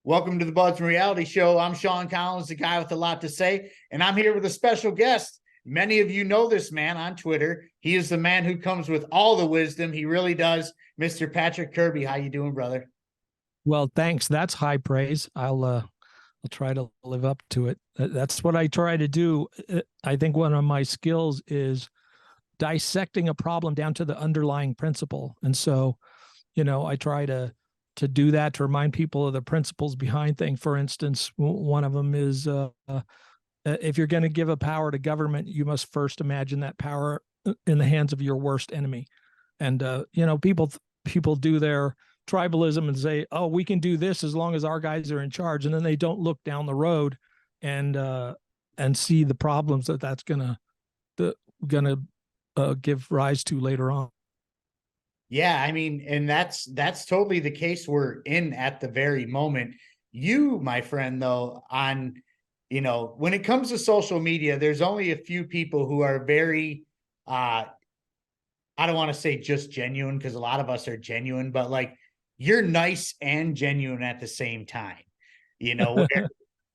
Welcome to the BudsnReality Show. I'm Sean Collins, the guy with a lot to say, and I'm here with a special guest. Many of you know this man on Twitter. He is the man who comes with all the wisdom. He really does. Mr. Patrick Kerby, how you doing, brother? Well, thanks. That's high praise. I'll try to live up to it. That's what I try to do. I think one of my skills is dissecting a problem down to the underlying principle. And so, I try to do that, to remind people of the principles behind things. For instance, one of them is if you're going to give a power to government, you must first imagine that power in the hands of your worst enemy. And people do their tribalism and say, "Oh, we can do this as long as our guys are in charge," and then they don't look down the road and see the problems that's gonna give rise to later on. Yeah, I mean, and that's totally the case we're in at the very moment. You, my friend, though, when it comes to social media, there's only a few people who are very, I don't want to say just genuine, because a lot of us are genuine, but like you're nice and genuine at the same time. Where,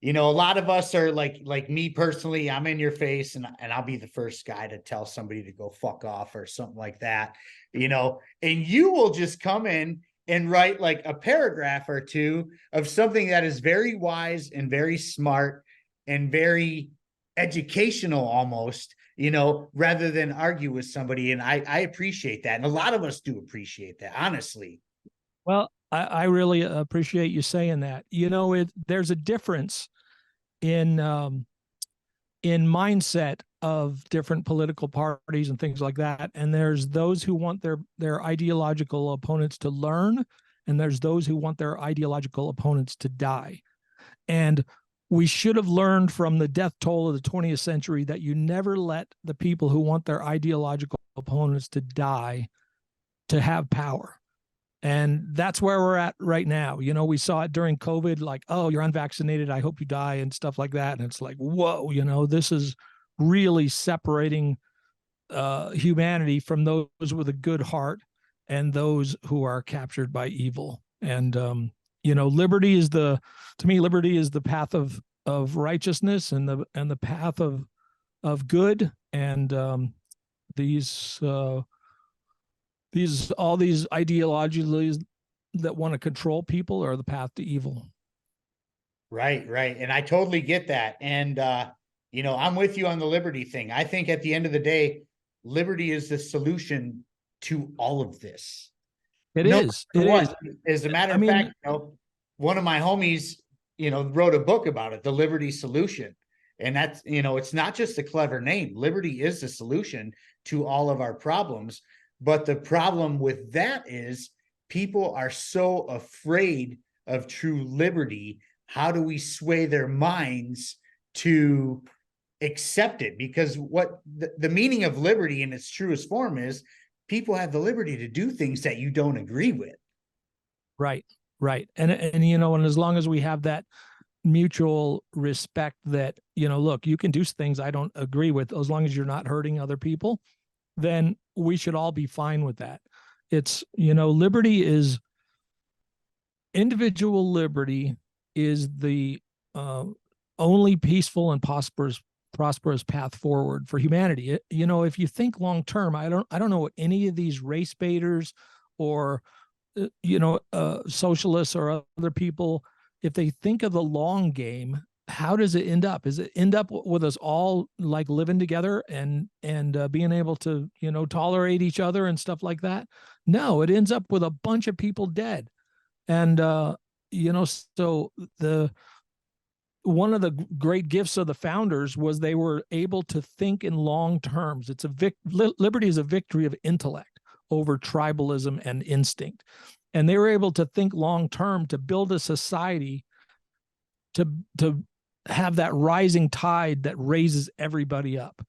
a lot of us are like me personally, I'm in your face and I'll be the first guy to tell somebody to go fuck off or something like that, and you will just come in and write like a paragraph or two of something that is very wise and very smart and very educational almost, rather than argue with somebody. And I appreciate that. And a lot of us do appreciate that, honestly. Well, I really appreciate you saying that. There's a difference in mindset of different political parties and things like that. And there's those who want their ideological opponents to learn, and there's those who want their ideological opponents to die. And we should have learned from the death toll of the 20th century that you never let the people who want their ideological opponents to die to have power. And that's where we're at right now. We saw it during COVID, like, "Oh, you're unvaccinated, I hope you die," and stuff like that. And it's like, whoa, this is really separating humanity from those with a good heart and those who are captured by evil. And, liberty is to me, liberty is the path of righteousness and the path of good. And all these ideologies that want to control people are the path to evil. Right. And I totally get that. And, I'm with you on the liberty thing. I think at the end of the day, liberty is the solution to all of this. It is. As a matter of fact, one of my homies, wrote a book about it, The Liberty Solution. And that's, it's not just a clever name. Liberty is the solution to all of our problems. But the problem with that is people are so afraid of true liberty. How do we sway their minds to accept it? Because what the meaning of liberty in its truest form is, people have the liberty to do things that you don't agree with. Right. And as long as we have that mutual respect that, look, you can do things I don't agree with, as long as you're not hurting other people, then we should all be fine with that. It's, liberty is, individual liberty is the only peaceful and prosperous path forward for humanity. If you think long term, I don't know what any of these race baiters or socialists or other people, if they think of the long game, how does it end up? Is it end up with us all like living together and being able to, tolerate each other and stuff like that? No, it ends up with a bunch of people dead. And, so one of the great gifts of the founders was they were able to think in long terms. Liberty is a victory of intellect over tribalism and instinct. And they were able to think long term to build a society to have that rising tide that raises everybody up.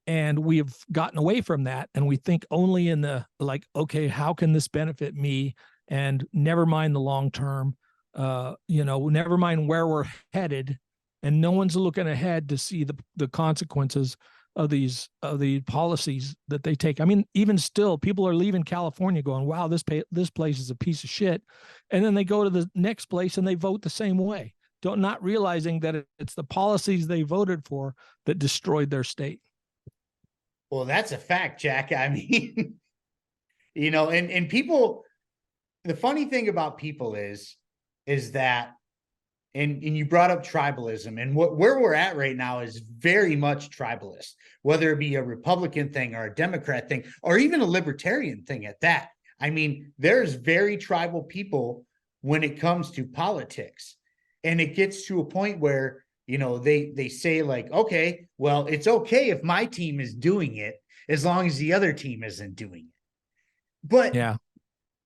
And we have gotten away from that. And we think only in the like, okay, how can this benefit me? And never mind the long term, never mind where we're headed. And no one's looking ahead to see the consequences of the policies that they take. I mean, even still, people are leaving California going, "Wow, this place is a piece of shit," and then they go to the next place and they vote the same way, not realizing that it's the policies they voted for that destroyed their state. Well, that's a fact, Jack. I mean, and people, the funny thing about people is that, and you brought up tribalism, and where we're at right now is very much tribalist, whether it be a Republican thing or a Democrat thing, or even a libertarian thing at that. I mean, there's very tribal people when it comes to politics. And it gets to a point where, they say like, okay, well, it's okay if my team is doing it as long as the other team isn't doing it. But yeah,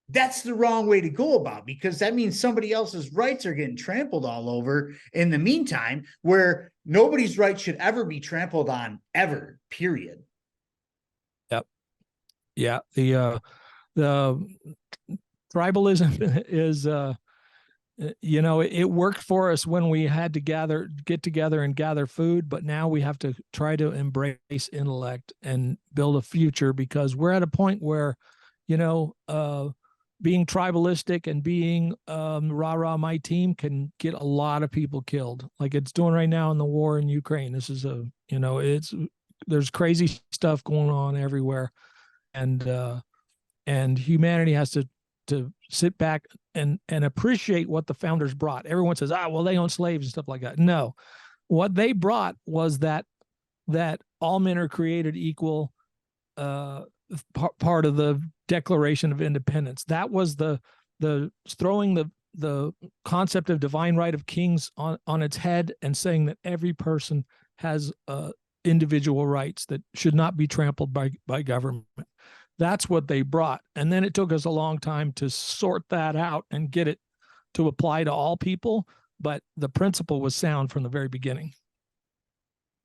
that's the wrong way to go about, because that means somebody else's rights are getting trampled all over in the meantime, where nobody's rights should ever be trampled on ever, period. Yep. Yeah. The tribalism is, it worked for us when we had to get together and gather food, but now we have to try to embrace intellect and build a future, because we're at a point where, being tribalistic and being rah my team can get a lot of people killed, like it's doing right now in the war in Ukraine. This is there's crazy stuff going on everywhere, and humanity has to sit back and appreciate what the founders brought. Everyone says, well, they own slaves and stuff like that. No, what they brought was that all men are created equal, part of the Declaration of Independence. That was the throwing the concept of divine right of kings on its head, and saying that every person has individual rights that should not be trampled by government. That's what they brought. And then it took us a long time to sort that out and get it to apply to all people. But the principle was sound from the very beginning.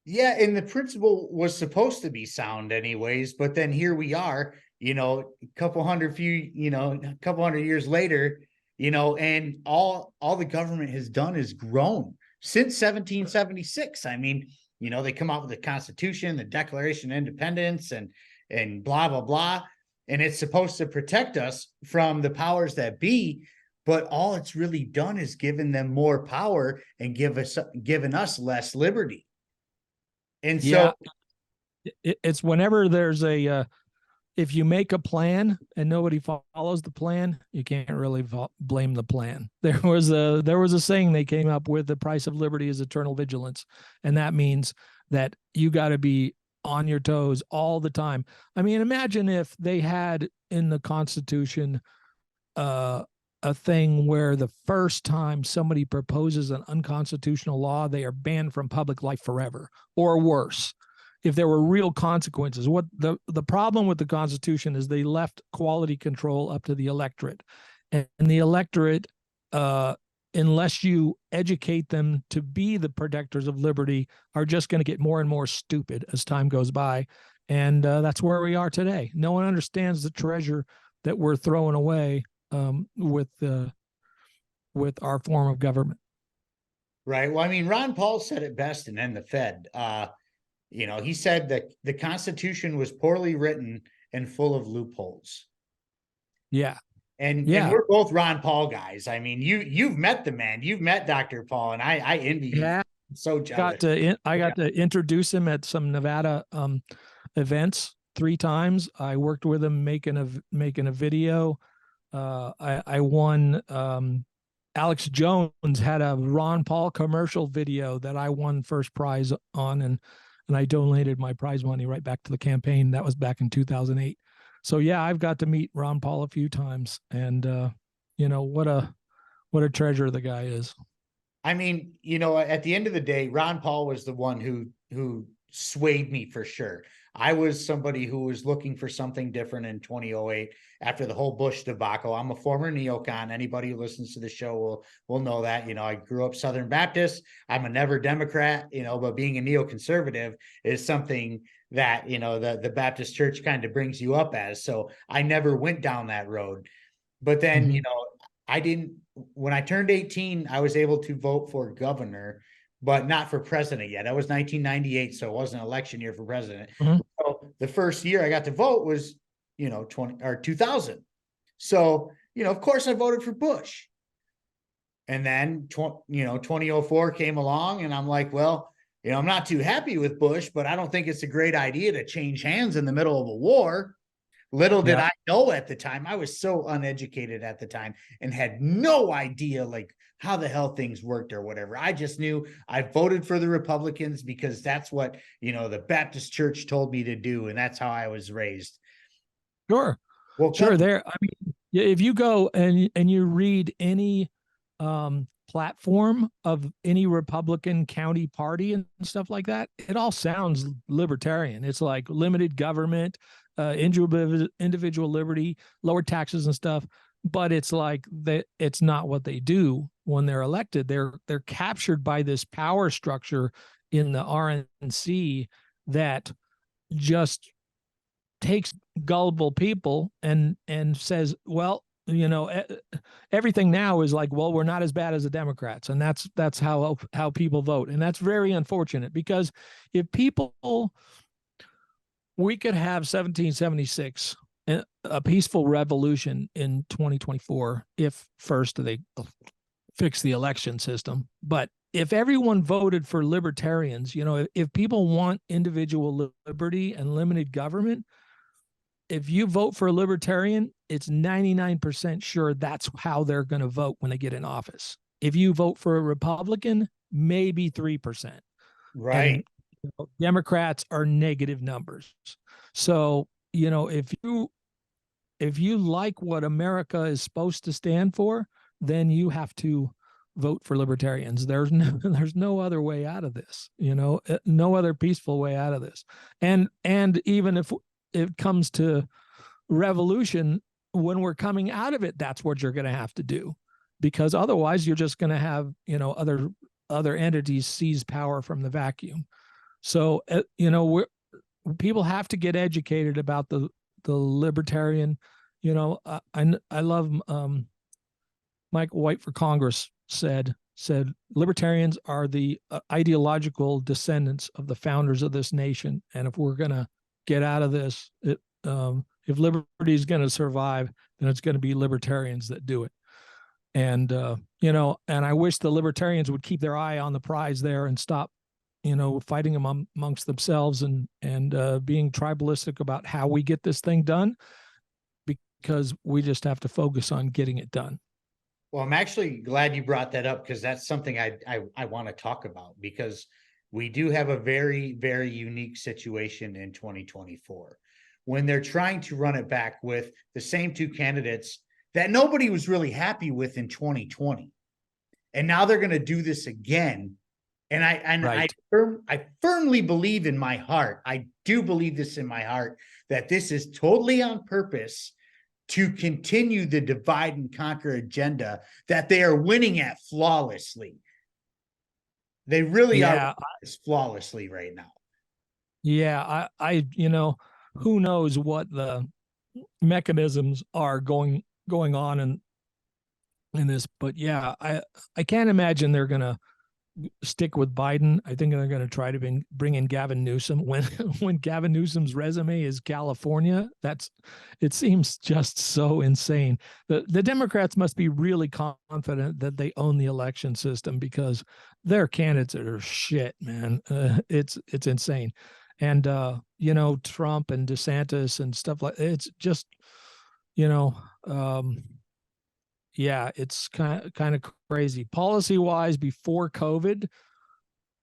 Yeah, and the principle was supposed to be sound anyways, but then here we are, a couple hundred years later, and all the government has done is grown since 1776. I mean, they come out with the Constitution, the Declaration of Independence, and blah, blah, blah. And it's supposed to protect us from the powers that be, but all it's really done is given them more power and given us less liberty. And so it's whenever there's if you make a plan and nobody follows the plan, you can't really blame the plan. There was a saying they came up with: the price of liberty is eternal vigilance. And that means that you got to be on your toes all the time. I mean, imagine if they had in the Constitution a thing where the first time somebody proposes an unconstitutional law, they are banned from public life forever, or worse, if there were real consequences. What the problem with the Constitution is, they left quality control up to the electorate, and the electorate, unless you educate them to be the protectors of liberty, are just going to get more and more stupid as time goes by. And that's where we are today. No one understands the treasure that we're throwing away with our form of government. Right. Well, I mean, Ron Paul said it best, and then the Fed. He said that the Constitution was poorly written and full of loopholes. Yeah. And we're both Ron Paul guys. I mean, you've met the man. You've met Dr. Paul, and I envy you. I'm so jealous. I got to introduce him at some Nevada events 3 times. I worked with him making a video. I won. Alex Jones had a Ron Paul commercial video that I won first prize on, and I donated my prize money right back to the campaign. That was back in 2008. So yeah, I've got to meet Ron Paul a few times, and what a treasure the guy is. I mean, at the end of the day, Ron Paul was the one who swayed me for sure. I was somebody who was looking for something different in 2008 after the whole Bush debacle. I'm a former neocon. Anybody who listens to the show will know that. I grew up Southern Baptist. I'm a never Democrat, but being a neoconservative is something that, the Baptist church kind of brings you up as. So I never went down that road. But then, I didn't, when I turned 18, I was able to vote for governor, but not for president yet. That was 1998, so it wasn't an election year for president. Mhm. So the first year I got to vote was, 2000. So, of course I voted for Bush. And then, 2004 came along, and I'm like, well, I'm not too happy with Bush, but I don't think it's a great idea to change hands in the middle of a war. Little did Yeah. I know at the time, I was so uneducated at the time and had no idea like how the hell things worked or whatever. I just knew I voted for the Republicans because that's what, the Baptist church told me to do. And that's how I was raised. Sure. Well, Sure. There, I mean, if you go and you read any platform of any Republican county party and stuff like that, it all sounds libertarian. It's like limited government, individual liberty, lower taxes and stuff. But it's like it's not what they do when they're elected. They're captured by this power structure in the RNC that just takes gullible people and says, well, everything now is like, well, we're not as bad as the Democrats, and that's how people vote, and that's very unfortunate because if we could have 1776, a peaceful revolution in 2024 if first they fix the election system. But if everyone voted for libertarians, if people want individual liberty and limited government, if you vote for a libertarian, it's 99% sure that's how they're going to vote when they get in office. If you vote for a Republican, maybe 3%. right. And Democrats are negative numbers. So, if you like what America is supposed to stand for, then you have to vote for libertarians. There's no other way out of this, no other peaceful way out of this. And even if it comes to revolution, when we're coming out of it, that's what you're going to have to do, because otherwise you're just going to have, other entities seize power from the vacuum. So, people have to get educated about the libertarian. I love Mike White for Congress said libertarians are the ideological descendants of the founders of this nation, and if we're going to get out of this, if liberty is going to survive, then it's going to be libertarians that do it. And and I wish the libertarians would keep their eye on the prize there and stop fighting amongst themselves and being tribalistic about how we get this thing done, because we just have to focus on getting it done. Well, I'm actually glad you brought that up, because that's something I want to talk about, because we do have a very, very unique situation in 2024 when they're trying to run it back with the same two candidates that nobody was really happy with in 2020. And now they're going to do this again. And right. I firmly believe in my heart, I do believe this in my heart, that this is totally on purpose to continue the divide and conquer agenda that they are winning at flawlessly. They really are flawlessly right now. Yeah, I who knows what the mechanisms are going on in this, but yeah, I can't imagine they're going to stick with Biden. I think they're going to try to bring in Gavin Newsom. When Gavin Newsom's resume is California, it seems just so insane. The Democrats must be really confident that they own the election system, because their candidates are shit, man. It's insane. And Trump and DeSantis and stuff like, it's just yeah, it's kind of crazy. Policy-wise, before COVID,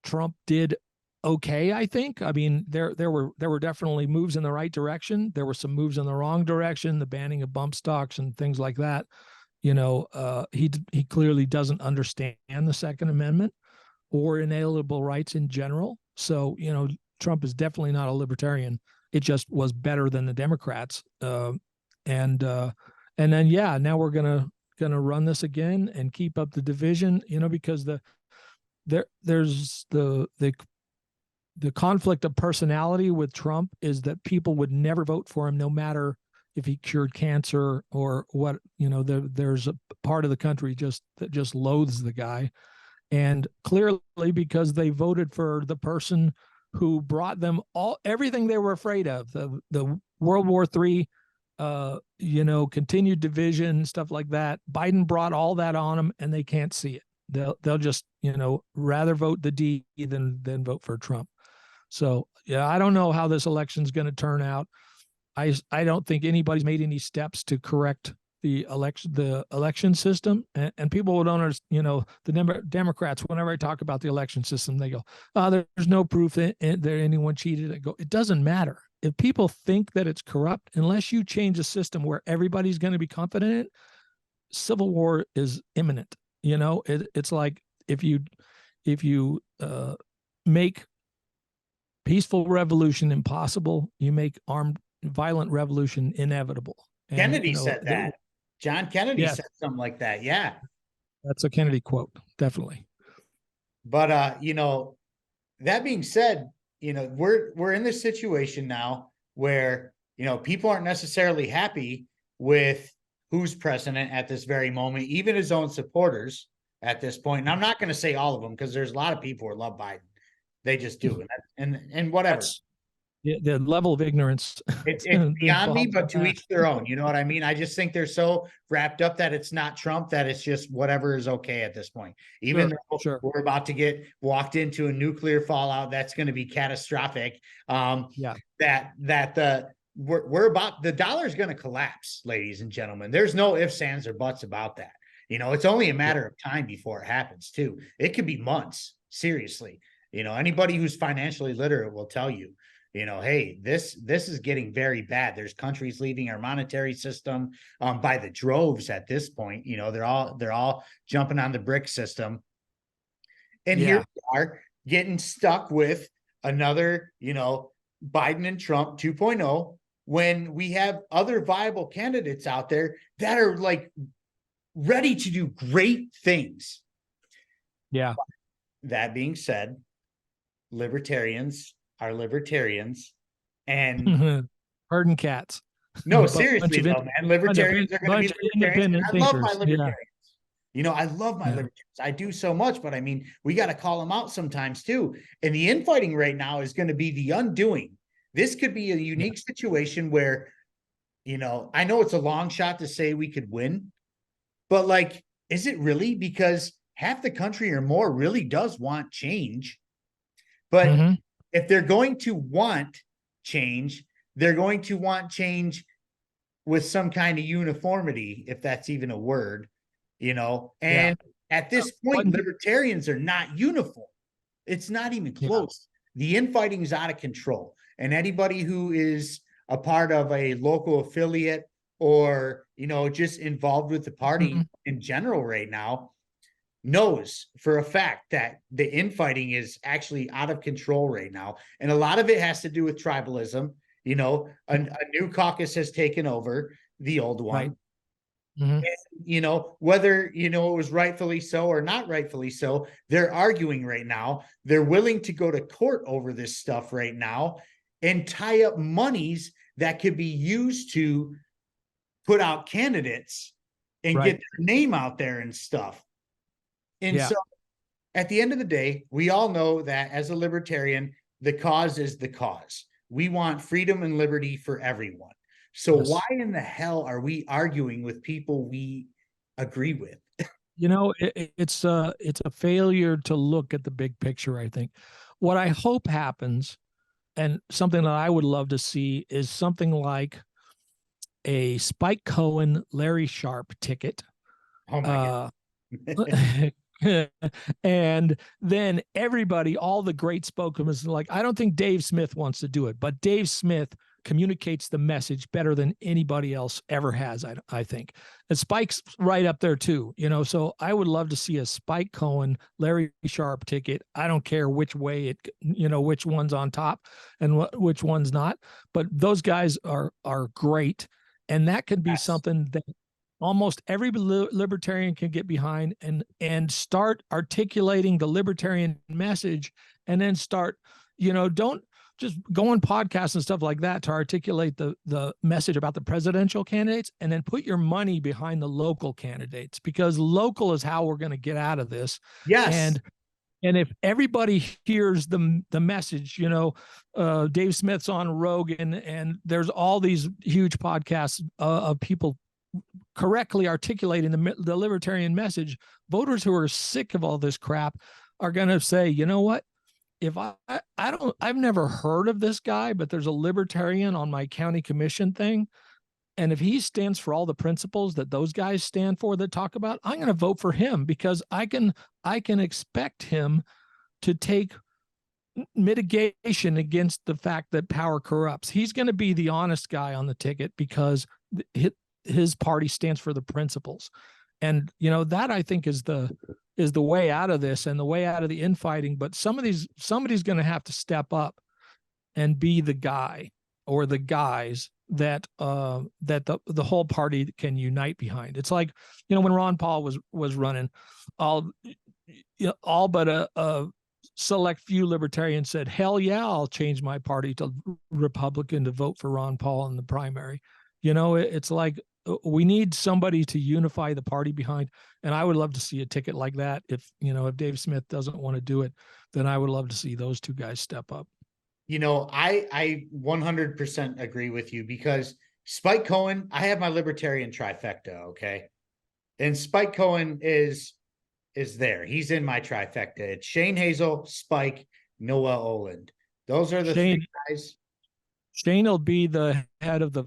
Trump did okay, I think. I mean, there were definitely moves in the right direction. There were some moves in the wrong direction, the banning of bump stocks and things like that. He clearly doesn't understand the Second Amendment or inalienable rights in general. So, Trump is definitely not a libertarian. It just was better than the Democrats. And then, yeah, now we're going to run this again and keep up the division, because there's the conflict of personality with Trump is that people would never vote for him, no matter if he cured cancer or what. There's a part of the country that just loathes the guy, And clearly because they voted for the person who brought them everything they were afraid of, the World War III, continued division, stuff like that. Biden brought all that on them, and they can't see it. They'll just, rather vote the D than vote for Trump. So yeah, I don't know how this election's going to turn out. I don't think anybody's made any steps to correct the election system, and people would understand. The Democrats, whenever I talk about the election system, they go, "Oh, there's no proof that anyone cheated." I go, "It doesn't matter. If people think that it's corrupt, unless you change a system where everybody's going to be confident in it, civil war is imminent." It's like if you make peaceful revolution impossible, you make armed violent revolution inevitable. And, Kennedy said that. John Kennedy Yes. said something like that. Yeah. That's a Kennedy quote, definitely. But that being said, we're in this situation now where, people aren't necessarily happy with who's president at this very moment, even his own supporters at this point. And I'm not going to say all of them, because there's a lot of people who love Biden. They just do. And whatever. The level of ignorance. It's beyond me, but to each their own. You know what I mean? I just think they're so wrapped up that it's not Trump, that it's just whatever is okay at this point. Even though we're about to get walked into a nuclear fallout that's going to be catastrophic. We're about, the dollar is going to collapse, ladies and gentlemen. There's no ifs, ands, or buts about that. It's only a matter of time before it happens too. It could be months, seriously. Anybody who's financially literate will tell you, hey, this is getting very bad. There's countries leaving our monetary system by the droves at this point. They're all jumping on the brick system. And here we are getting stuck with another, Biden and Trump 2.0, when we have other viable candidates out there that are like ready to do great things. Yeah. That being said, libertarians are libertarians, and herding cats. No, seriously though, man. Libertarians are going to be libertarians. I love my libertarians. I love my libertarians. I do so much, but I mean, we got to call them out sometimes too. And the infighting right now is going to be the undoing. This could be a unique situation where, I know it's a long shot to say we could win, but like, is it really? Because half the country or more really does want change. But if they're going to want change, they're going to want change with some kind of uniformity, if that's even a word, and at this point, libertarians are not uniform. It's not even close. The infighting is out of control. And anybody who is a part of a local affiliate or, just involved with the party in general right now knows for a fact that the infighting is actually out of control right now. And a lot of it has to do with tribalism. A new caucus has taken over the old one. Right. And, whether, it was rightfully so or not rightfully so, they're arguing right now. They're willing to go to court over this stuff right now and tie up monies that could be used to put out candidates and get their name out there and stuff. And so at the end of the day, we all know that as a libertarian, the cause is the cause. We want freedom and liberty for everyone. So why in the hell are we arguing with people we agree with? It's a failure to look at the big picture, I think. What I hope happens, and something that I would love to see, is something like a Spike Cohen, Larry Sharp ticket. Oh my God. And then everybody, all the great spokesmen, like, I don't think Dave Smith wants to do it, but Dave Smith communicates the message better than anybody else ever has, I think. And Spike's right up there too, so I would love to see a Spike Cohen, Larry Sharp ticket. I don't care which way which one's on top and which one's not, but those guys are great. And that could be something that almost every libertarian can get behind and start articulating the libertarian message, and then start, just go on podcasts and stuff like that to articulate the message about the presidential candidates, and then put your money behind the local candidates, because local is how we're going to get out of this. Yes. And if everybody hears the message, Dave Smith's on Rogan, and there's all these huge podcasts of people correctly articulating the libertarian message, voters who are sick of all this crap are going to say, you know what? If I've never heard of this guy, but there's a libertarian on my county commission thing, and if he stands for all the principles that those guys stand for that talk about, I'm going to vote for him, because I can expect him to take mitigation against the fact that power corrupts. He's going to be the honest guy on the ticket because his party stands for the principles. And that, I think, is the way out of this and the way out of the infighting. But somebody's going to have to step up and be the guy or the guys that the whole party can unite behind. It's like, when Ron Paul was running, all but a select few libertarians said, hell yeah, I'll change my party to Republican to vote for Ron Paul in the primary. It's like, we need somebody to unify the party behind. And I would love to see a ticket like that. If Dave Smith doesn't want to do it, then I would love to see those two guys step up. I 100% agree with you, because Spike Cohen, I have my libertarian trifecta. Okay. And Spike Cohen is there. He's in my trifecta. It's Shane Hazel, Spike, Noah Oland. Those are the three guys. Shane will be the head of the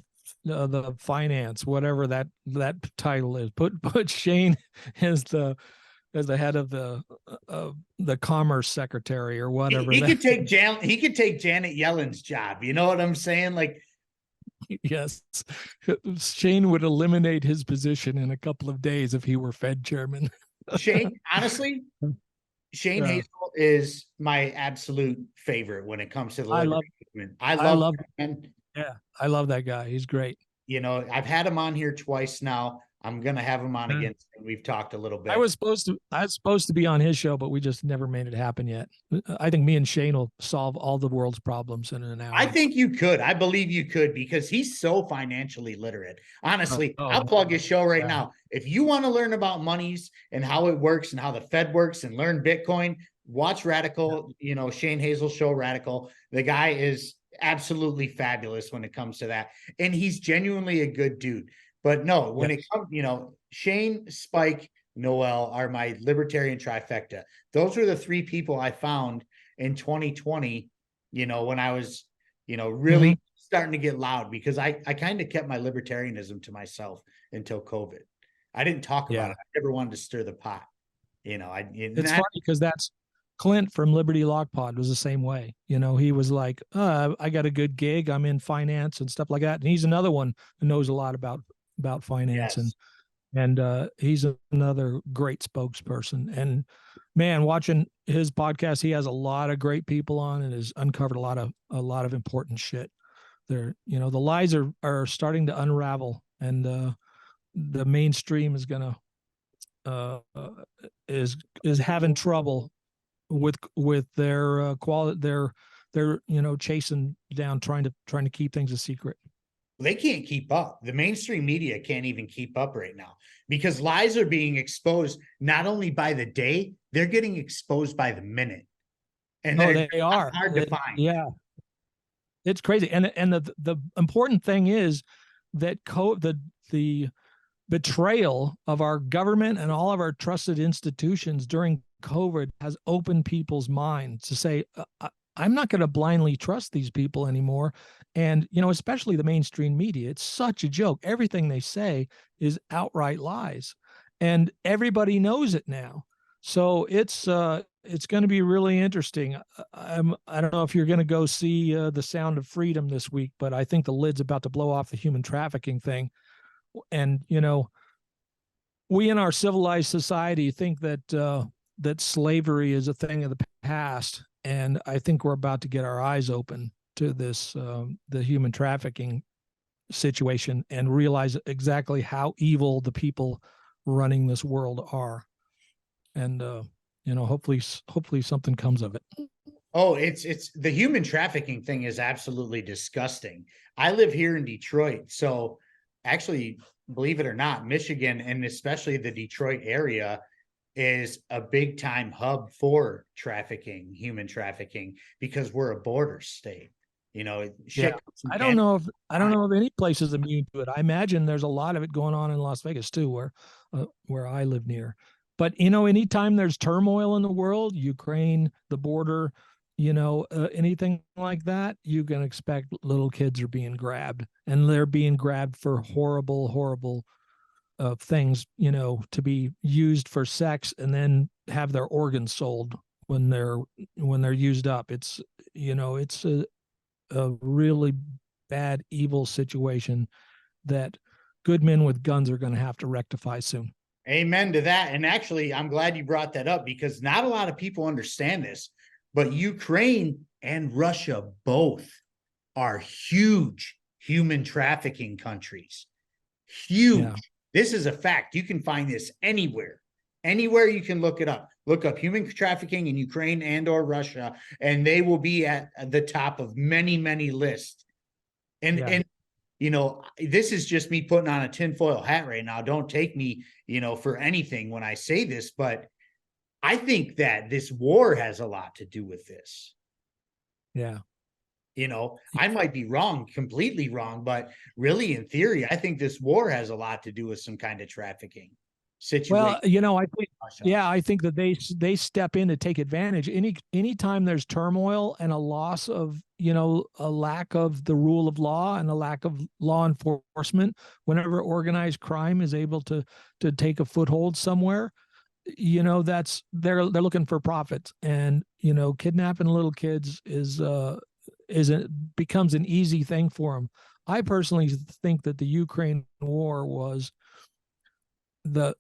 finance, whatever that title is. Put Shane as the head of the commerce secretary or whatever. He could take Janet Yellen's job. You know what I'm saying? Like, yes, Shane would eliminate his position in a couple of days if he were Fed chairman. Shane, honestly, Shane Hazel is my absolute favorite when it comes to the liberty movement. I love him. Yeah, I love that guy. He's great. I've had him on here twice now. I'm gonna have him on again. We've talked a little bit. I was supposed to be on his show, but we just never made it happen yet. I think me and Shane will solve all the world's problems in an hour. I think you could. I believe you could, because he's so financially literate. Honestly, I'll plug his show right now. If you want to learn about monies and how it works and how the Fed works and learn Bitcoin, watch Radical, Shane Hazel's show, Radical. The guy is absolutely fabulous when it comes to that. And he's genuinely a good dude. But no, when it comes, Shane, Spike, Noel are my libertarian trifecta. Those are the three people I found in 2020, when I was, really starting to get loud, because I kind of kept my libertarianism to myself until COVID. I didn't talk about it. I never wanted to stir the pot. It's funny because that's Clint from Liberty Lock Pod was the same way. He was like, I got a good gig. I'm in finance and stuff like that. And he's another one who knows a lot about finance. Yes. And he's another great spokesperson. And man, watching his podcast, he has a lot of great people on and has uncovered a lot of important shit. The lies are starting to unravel, and the mainstream is gonna is having trouble with their quality. They're chasing down, trying to keep things a secret. They can't keep up. The mainstream media can't even keep up right now, because lies are being exposed not only by the day, they're getting exposed by the minute. And they are hard to find. Yeah. It's crazy. And the important thing is that the betrayal of our government and all of our trusted institutions during COVID has opened people's minds to say, I'm not going to blindly trust these people anymore. And, especially the mainstream media, it's such a joke. Everything they say is outright lies, and everybody knows it now. So it's going to be really interesting. I don't know if you're going to go see The Sound of Freedom this week, but I think the lid's about to blow off the human trafficking thing. And, we in our civilized society think that slavery is a thing of the past. And I think we're about to get our eyes open to this, the human trafficking situation, and realize exactly how evil the people running this world are. And, hopefully something comes of it. Oh, it's the human trafficking thing is absolutely disgusting. I live here in Detroit, so actually, believe it or not, Michigan and especially the Detroit area is a big time hub for trafficking, human trafficking, because we're a border state. You know, Yeah. shit comes from I don't Canada. know if I don't know if any place is immune to it. I imagine there's a lot of it going on in Las Vegas too, where I live near. But you know, anytime there's turmoil in the world, Ukraine, the border, anything like that, you can expect little kids are being grabbed, and they're being grabbed for horrible, horrible things, to be used for sex and then have their organs sold when they're used up. It's a really bad, evil situation that good men with guns are going to have to rectify soon. Amen to that. And actually, I'm glad you brought that up because not a lot of people understand this, but Ukraine and Russia both are huge human trafficking countries. Huge. Yeah. This is a fact. You can find this anywhere. Anywhere you can look it up. Look up human trafficking in Ukraine and or Russia, and they will be at the top of many, many lists. And this is just me putting on a tinfoil hat right now. Don't take me, for anything when I say this, but I think that this war has a lot to do with this. Yeah. I might be wrong, completely wrong, but really in theory, I think this war has a lot to do with some kind of trafficking situation. Well, I think that they step in to take advantage. Anytime there's turmoil and a loss of, a lack of the rule of law and a lack of law enforcement, whenever organized crime is able to take a foothold somewhere, that's they're looking for profit. And, kidnapping little kids becomes an easy thing for them. I personally think that the Ukraine was the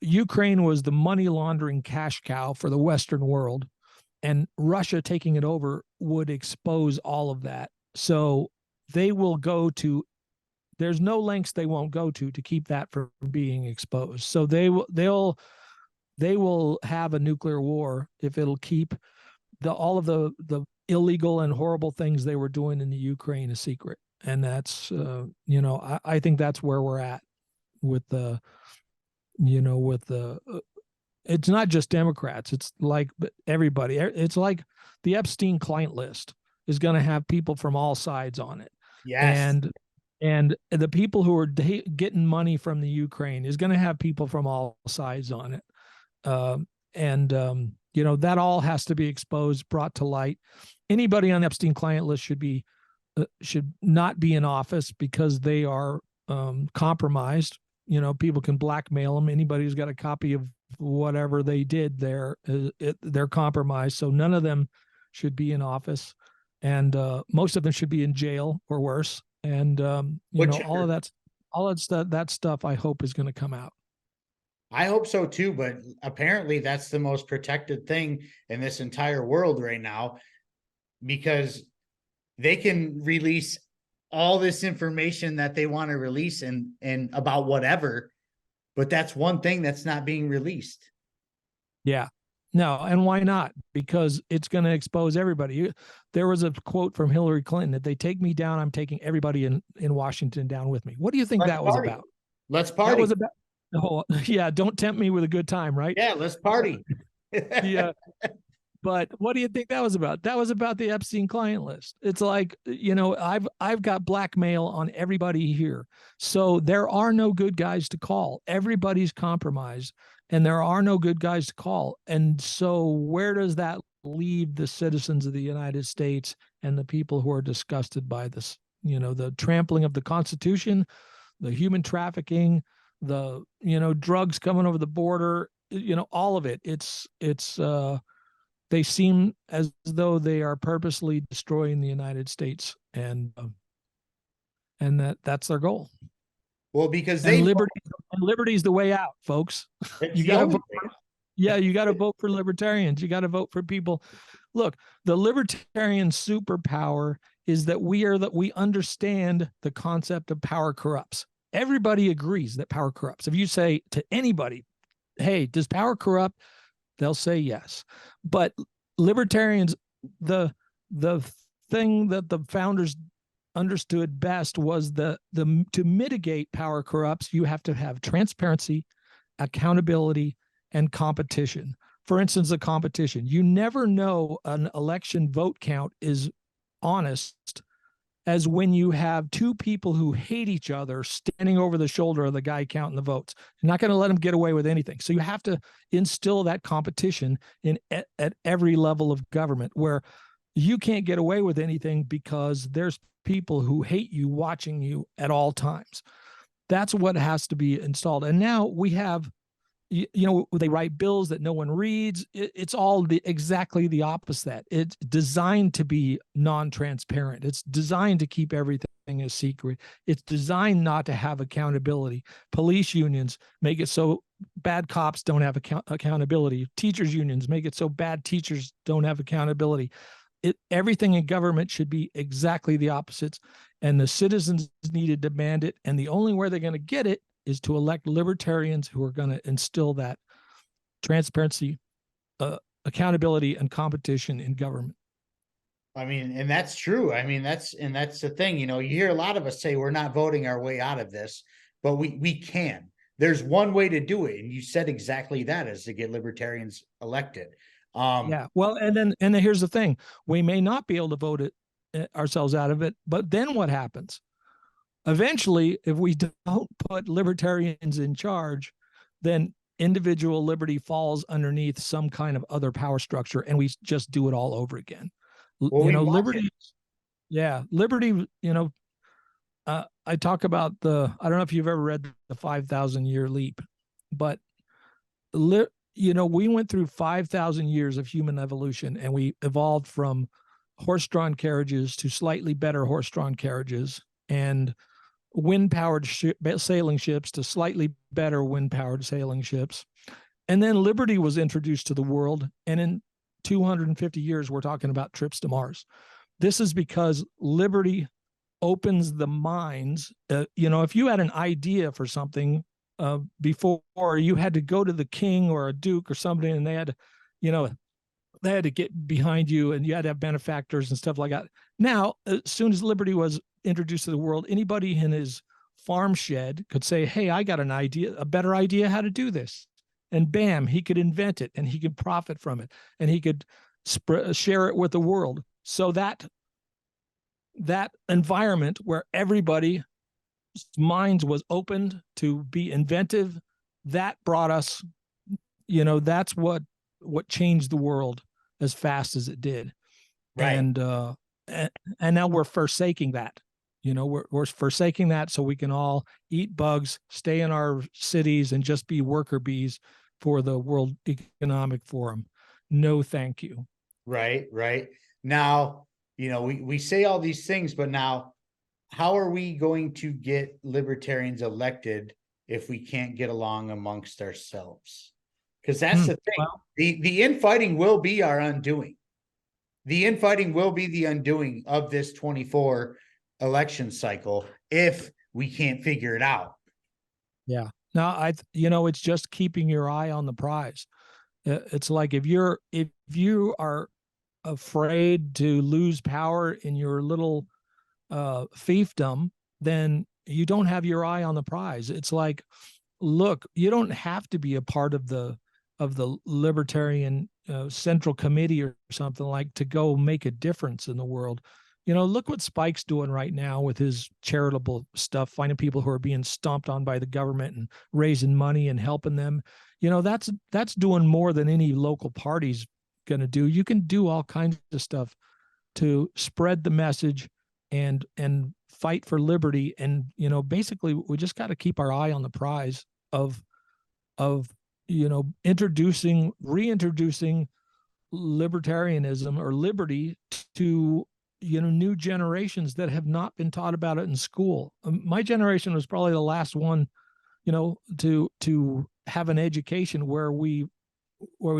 money laundering cash cow for the Western world, and Russia taking it over would expose all of that. So they will go to, there's no lengths they won't go to keep that from being exposed. So they will have a nuclear war if it'll keep all of the illegal and horrible things they were doing in the Ukraine a secret. And that's I think that's where we're at with the it's not just Democrats. It's like everybody. It's like the Epstein client list is going to have people from all sides on it. Yes. And the people who are getting money from the Ukraine is going to have people from all sides on it. That all has to be exposed, brought to light. Anybody on the Epstein client list should not be in office because they are compromised. People can blackmail them. Anybody who's got a copy of whatever they did there, they're compromised. So none of them should be in office, and most of them should be in jail or worse. And all of that stuff I hope is going to come out. I hope so too, but apparently that's the most protected thing in this entire world right now, because they can release all this information that they want to release and about whatever, but that's one thing that's not being released. Yeah. No, and why not? Because it's going to expose everybody. There was a quote from Hillary Clinton: if they take me down, I'm taking everybody in Washington down with me. What do you think that was about? Let's party. That was about, oh, yeah, don't tempt me with a good time, right? Yeah, let's party. Yeah. But what do you think that was about? That was about the Epstein client list. It's like, I've got blackmail on everybody here. So there are no good guys to call. Everybody's compromised, and there are no good guys to call. And so where does that leave the citizens of the United States and the people who are disgusted by this, the trampling of the Constitution, the human trafficking, the, drugs coming over the border, all of it. They seem as though they are purposely destroying the United States, and that's their goal. Well, because liberty's the way out, folks. You got to vote. You got to vote for libertarians. You got to vote for people. Look, the libertarian superpower is that we understand the concept of power corrupts. Everybody agrees that power corrupts. If you say to anybody, "Hey, does power corrupt?" they'll say yes. But libertarians, the the thing that the founders understood best was the to mitigate power corrupts, you have to have transparency, accountability, and competition. For instance, a competition. You never know an election vote count is honest as when you have two people who hate each other standing over the shoulder of the guy counting the votes. You're not going to let them get away with anything. So you have to instill that competition in at every level of government, where you can't get away with anything because there's people who hate you watching you at all times. That's what has to be installed. And now we have, they write bills that no one reads. It's all exactly the opposite. It's designed to be non-transparent. It's designed to keep everything a secret. It's designed not to have accountability. Police unions make it so bad cops don't have accountability. Teachers unions make it so bad teachers don't have accountability. Everything in government should be exactly the opposites, and the citizens need to demand it. And the only way they're going to get it is to elect libertarians who are going to instill that transparency, accountability, and competition in government. I mean, and that's true. I mean, that's the thing. You hear a lot of us say we're not voting our way out of this, but we can. There's one way to do it, and you said exactly that, is to get libertarians elected. Yeah. Well, and then here's the thing: we may not be able to vote it ourselves out of it, but then what happens? Eventually, if we don't put libertarians in charge, then individual liberty falls underneath some kind of other power structure, and we just do it all over again. Well, Liberty. Yeah, liberty. I talk about I don't know if you've ever read the 5,000-year leap, but we went through 5,000 years of human evolution, and we evolved from horse-drawn carriages to slightly better horse-drawn carriages, and wind-powered sailing ships to slightly better wind-powered sailing ships. And then liberty was introduced to the world, and in 250 years, we're talking about trips to Mars. This is because liberty opens the minds. If you had an idea for something before, you had to go to the king or a duke or somebody, and they had to get behind you, and you had to have benefactors and stuff like that. Now, as soon as liberty was introduced to the world, anybody in his farm shed could say, hey, I got an idea, a better idea how to do this. And bam, he could invent it, and he could profit from it, and he could share it with the world. So that environment where everybody's minds was opened to be inventive, that brought us, that's what changed the world as fast as it did. Right. And now we're forsaking that. We're forsaking that so we can all eat bugs, stay in our cities, and just be worker bees for the World Economic Forum. No, thank you. Right. Now, we say all these things, but now how are we going to get libertarians elected if we can't get along amongst ourselves? Because that's the thing. Well, the infighting will be our undoing. The infighting will be the undoing of this 24 election cycle if we can't figure it out. Yeah. Now, it's just keeping your eye on the prize. It's like if you are afraid to lose power in your little fiefdom, then you don't have your eye on the prize. It's like, look, you don't have to be a part of the libertarian central committee or something like to go make a difference in the world. Look what Spike's doing right now with his charitable stuff, finding people who are being stomped on by the government and raising money and helping them. That's doing more than any local party's going to do. You can do all kinds of stuff to spread the message and fight for liberty. And, basically we just got to keep our eye on the prize of reintroducing libertarianism or liberty to new generations that have not been taught about it in school. My generation was probably the last one to have an education where we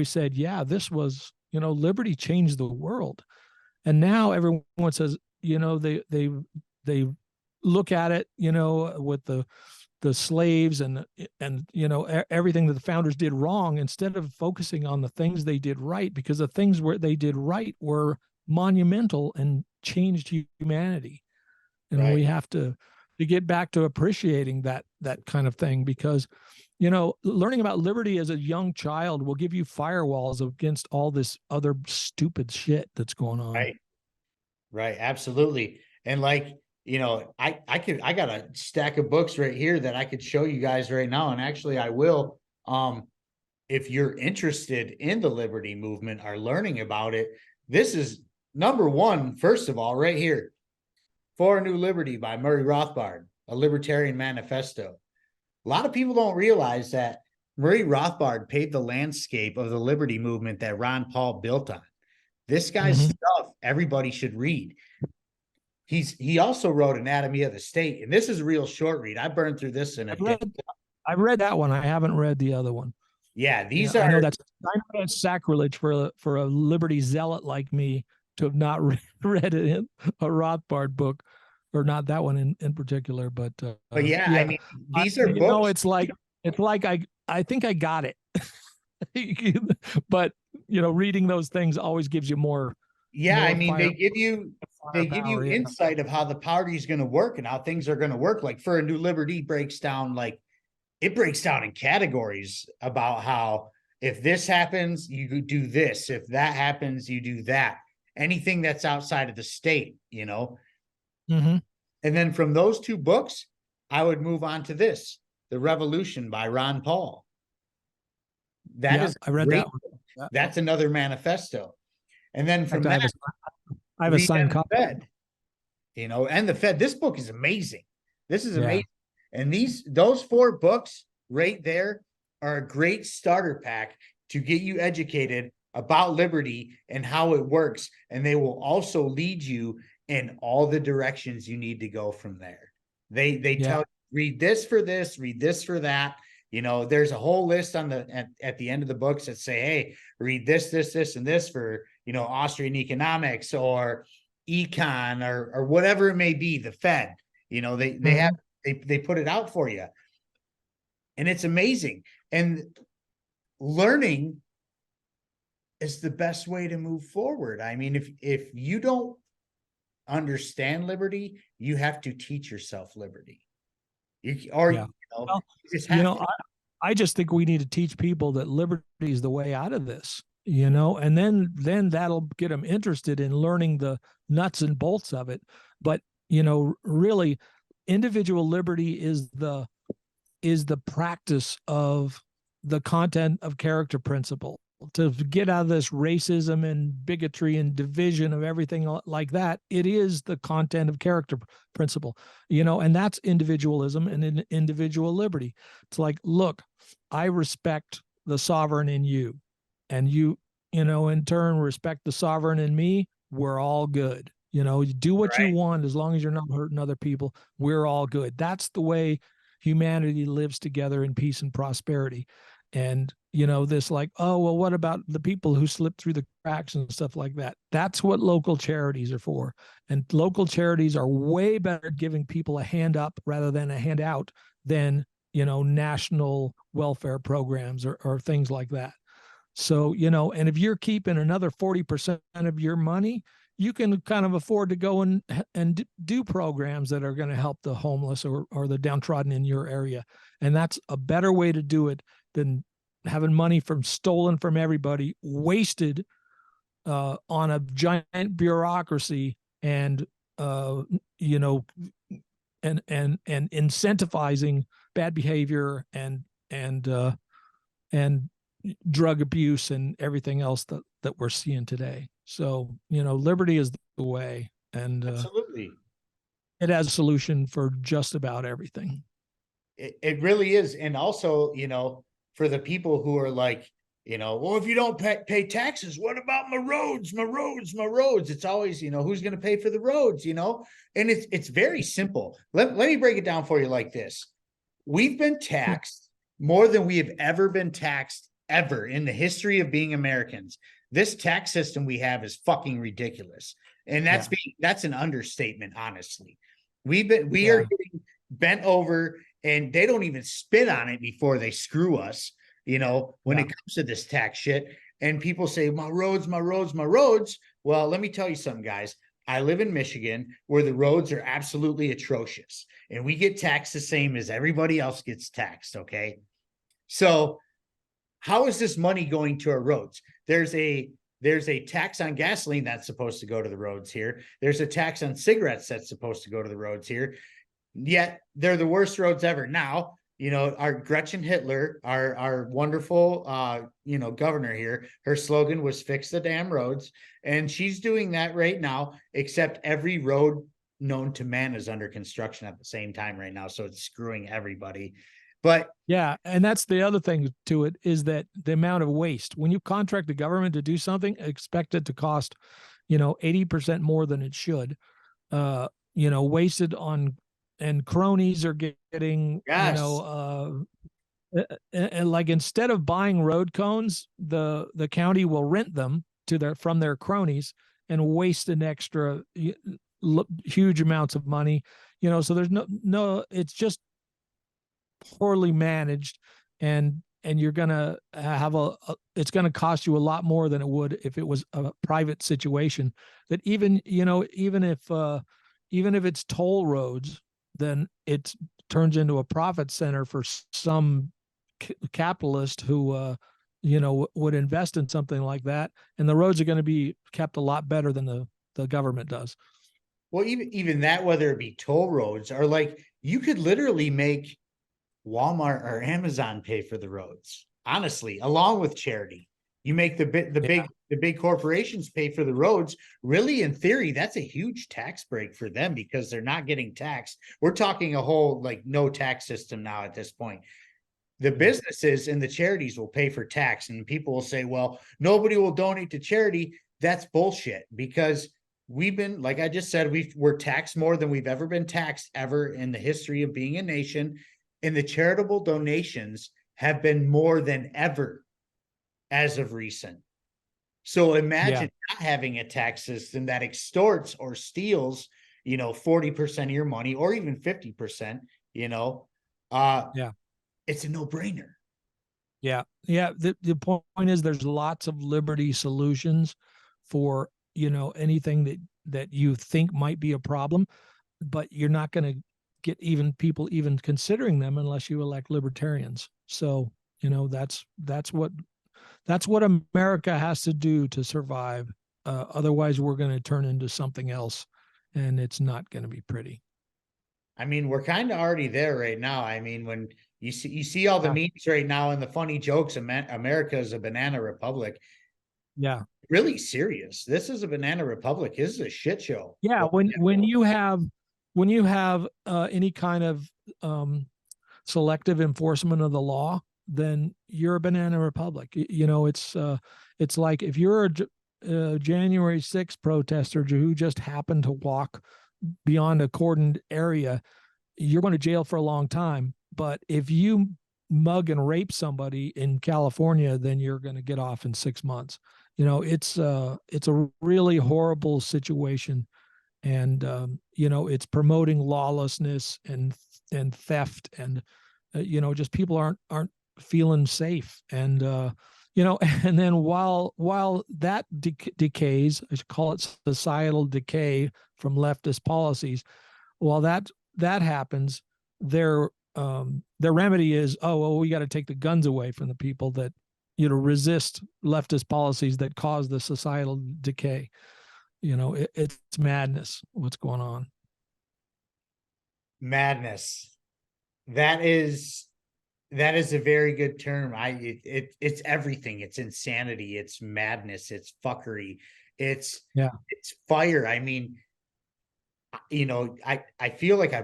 said, yeah, this was, liberty changed the world. And now everyone says, they look at it, with the slaves and everything that the founders did wrong, instead of focusing on the things they did right, because the things where they did right were monumental and changed humanity. And Right. we have to get back to appreciating that kind of thing, because, you know, learning about liberty as a young child will give you firewalls against all this other stupid shit that's going on. Right. Right. Absolutely. And like, you know, I got a stack of books right here that I could show you guys right now. And actually I will, if you're interested in the liberty movement or learning about it, this is number one, first of all, right here. For a New Liberty by Murray Rothbard, a libertarian manifesto. A lot of people don't realize that Murray Rothbard paved the landscape of the liberty movement that Ron Paul built on. This guy's stuff everybody should read. He also wrote Anatomy of the State, and this is a real short read. I burned through this in a day. I've read that one. I haven't read the other one. Yeah, these are. I know that's sacrilege for a liberty zealot like me to have not read a Rothbard book, or not that one in particular. But yeah, I mean, these are books. You know, it's like I think I got it. But you know, reading those things always gives you more. Yeah, more I mean, fire, they give you insight of how the party is going to work and how things are going to work. Like For a New Liberty breaks down, like it breaks down in categories about how if this happens, you do this. If that happens, you do that. Anything that's outside of the state, you know. Mm-hmm. And then from those two books, I would move on to this, The Revolution by Ron Paul. I read that one. That's another manifesto. And then from that, I have a signed copy. Fed, you know, and the Fed. This book is amazing. This is amazing. And those four books right there are a great starter pack to get you educated about liberty and how it works. And they will also lead you in all the directions you need to go from there. They tell you, read this for this, read this for that. You know, there's a whole list on at the end of the books that say, hey, read this, this, this, and this for, you know, Austrian economics or econ or whatever it may be, the Fed. You know, they put it out for you. And it's amazing. And learning is the best way to move forward. I mean, if you don't understand liberty, you have to teach yourself liberty. I just think we need to teach people that liberty is the way out of this, you know, and then that'll get them interested in learning the nuts and bolts of it. But, you know, really individual liberty is the practice of the content of character principle. To get out of this racism and bigotry and division of everything like that, it is the content of character principle, you know, and that's individualism and individual liberty. It's like, look, I respect the sovereign in you, and you know, in turn, respect the sovereign in me. We're all good. You know, you do what you want as long as you're not hurting other people. We're all good. That's the way humanity lives together in peace and prosperity. And, you know, this like, oh, well, what about the people who slip through the cracks and stuff like that? That's what local charities are for. And local charities are way better at giving people a hand up rather than a handout than, you know, national welfare programs or things like that. So, you know, and if you're keeping another 40% of your money, you can kind of afford to go and do programs that are going to help the homeless or the downtrodden in your area. And that's a better way to do it than having money stolen from everybody, wasted on a giant bureaucracy and you know, and incentivizing bad behavior and drug abuse and everything else that we're seeing today. So, you know, liberty is the way, and absolutely, it has a solution for just about everything. It really is. And also, you know, for the people who are like, you know, well, if you don't pay taxes, what about my roads? It's always, you know, who's going to pay for the roads, you know? And it's very simple. Let me break it down for you like this. We've been taxed more than we have ever been taxed ever in the history of being Americans. This tax system we have is fucking ridiculous. And that's an understatement, honestly. We are getting bent over, and they don't even spit on it before they screw us, you know, when it comes to this tax shit. and people say, my roads, my roads, my roads. Well, let me tell you something, guys. I live in Michigan where the roads are absolutely atrocious and we get taxed the same as everybody else gets taxed. Okay. So how is this money going to our roads? There's a tax on gasoline that's supposed to go to the roads here. There's a tax on cigarettes that's supposed to go to the roads here. Yet they're the worst roads ever. Now, our Gretchen Hitler, our wonderful governor here, her slogan was fix the damn roads. And she's doing that right now, except every road known to man is under construction at the same time right now. So it's screwing everybody. But yeah, and that's the other thing to it, is that the amount of waste. When you contract the government to do something, expect it to cost, 80% more than it should. Wasted on, and cronies are getting, yes, like, instead of buying road cones, the county will rent them from their cronies and waste an extra huge amounts of money. So there's no, it's just poorly managed, and you're gonna have it's gonna cost you a lot more than it would if it was a private situation. That even if it's toll roads, then it turns into a profit center for some capitalist who would invest in something like that, and the roads are going to be kept a lot better than the government does. well, even that, whether it be toll roads or like you could literally make Walmart or Amazon pay for the roads. Honestly, along with charity, you make the big corporations pay for the roads. Really, in theory, that's a huge tax break for them because they're not getting taxed. We're talking a whole like no tax system now at this point. The businesses and the charities will pay for tax, and people will say, well, nobody will donate to charity. That's bullshit, because we've been, like I just said, we're taxed more than we've ever been taxed ever in the history of being a nation. And the charitable donations have been more than ever as of recent. So imagine not having a tax system that extorts or steals, 40% of your money or even 50%, Yeah. it's a no-brainer. Yeah. Yeah. The point is, there's lots of liberty solutions for, anything that you think might be a problem, but you're not going to get people even considering them unless you elect libertarians. So, that's what America has to do to survive. Otherwise, we're going to turn into something else, and it's not going to be pretty. I mean, we're kind of already there right now. I mean, when you see all the memes right now and the funny jokes, America is a banana republic. Yeah. Really serious. This is a banana republic. This is a shit show. Yeah. When you have any kind of selective enforcement of the law, then you're a banana republic. It's like if you're a January 6th protester who just happened to walk beyond a cordoned area, you're going to jail for a long time. But if you mug and rape somebody in California, then you're going to get off in 6 months. It's a really horrible situation, and it's promoting lawlessness and theft, and just people aren't feeling safe, and and then while that decays, I should call it societal decay from leftist policies. While that happens, their remedy is, oh well, we got to take the guns away from the people that resist leftist policies that cause the societal decay. It's madness what's going on. Madness. That is a very good term. It's everything. It's insanity. It's madness. It's fuckery. It's fire. I mean, I feel like I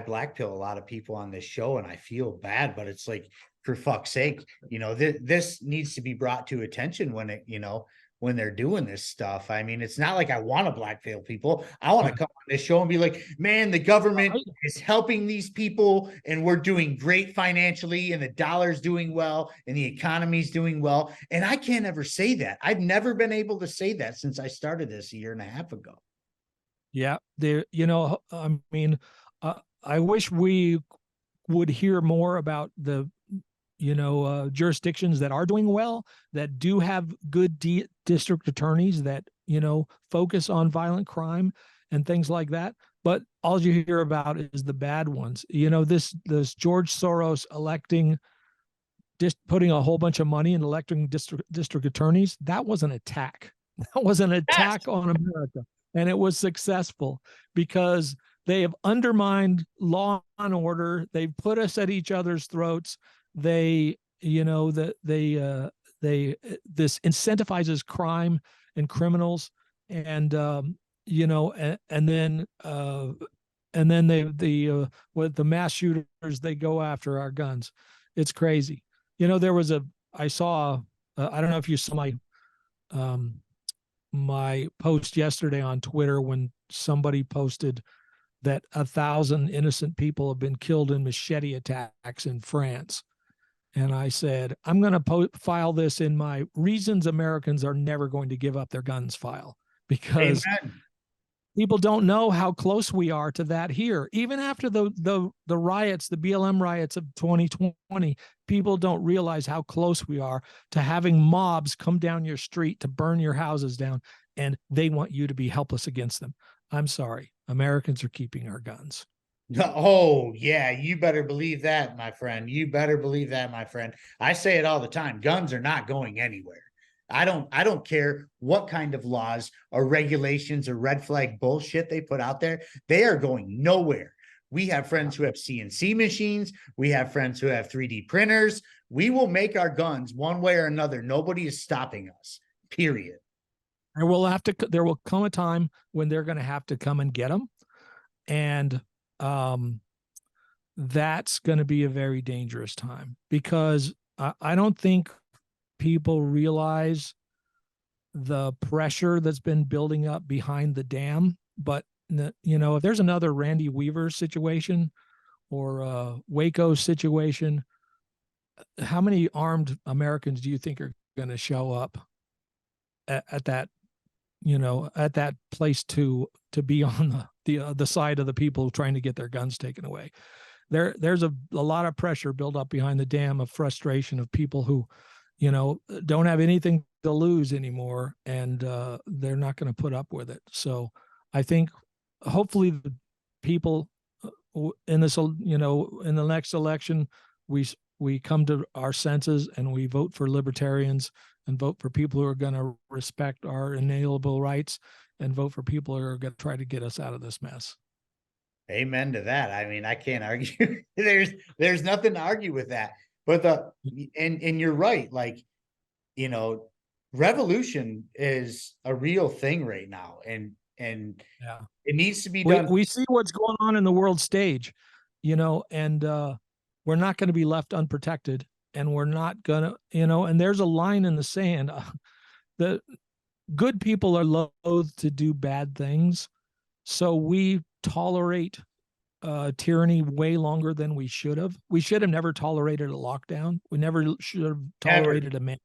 blackpill a lot of people on this show, and I feel bad, but it's like, for fuck's sake, this needs to be brought to attention when they're doing this stuff. I mean, it's not like I want to blackmail people. I want to come on this show and be like, man, the government is helping these people and we're doing great financially and the dollar's doing well and the economy's doing well. And I can't ever say that. I've never been able to say that since I started this a year and a half ago. Yeah. I mean, I wish we would hear more about the jurisdictions that are doing well, that do have good district attorneys that, focus on violent crime and things like that. But all you hear about is the bad ones. This George Soros electing, just putting a whole bunch of money in electing district attorneys, that was an attack. That was an attack on America. And it was successful because they have undermined law and order. They've put us at each other's throats. They, this incentivizes crime and criminals, and and then with the mass shooters, they go after our guns. It's crazy. I saw, I don't know if you saw my post yesterday on Twitter when somebody posted that 1,000 innocent people have been killed in machete attacks in France. And I said, I'm going to file this in my Reasons Americans Are Never Going to Give Up Their Guns file, because Amen. people don't know how close we are to that here. Even after the riots, the BLM riots of 2020, people don't realize how close we are to having mobs come down your street to burn your houses down, and they want you to be helpless against them. I'm sorry. Americans are keeping our guns. Oh, yeah, you better believe that, my friend. You better believe that, my friend. I say it all the time. Guns are not going anywhere. I don't care what kind of laws or regulations or red flag bullshit they put out there. They are going nowhere. We have friends who have CNC machines. We have friends who have 3D printers. We will make our guns one way or another. Nobody is stopping us, period. There will come a time when they're going to have to come and get them. And that's going to be a very dangerous time, because I don't think people realize the pressure that's been building up behind the dam. But, if there's another Randy Weaver situation or Waco situation, how many armed Americans do you think are going to show up at that, at that place to be on the side of the people trying to get their guns taken away? There's a lot of pressure built up behind the dam of frustration of people who, don't have anything to lose anymore, and they're not going to put up with it. So I think hopefully the people in this, in the next election, we come to our senses and we vote for libertarians and vote for people who are going to respect our inalienable rights, and vote for people who are going to try to get us out of this mess. Amen to that. I mean, I can't argue. There's nothing to argue with that. But and you're right. Like, revolution is a real thing right now, and Yeah, it needs to be done. we see what's going on in the world stage, and we're not going to be left unprotected, and we're not going to, and there's a line in the sand. The good people are loath to do bad things, so we tolerate tyranny way longer than we should have. We should have never tolerated a lockdown. We never should have tolerated a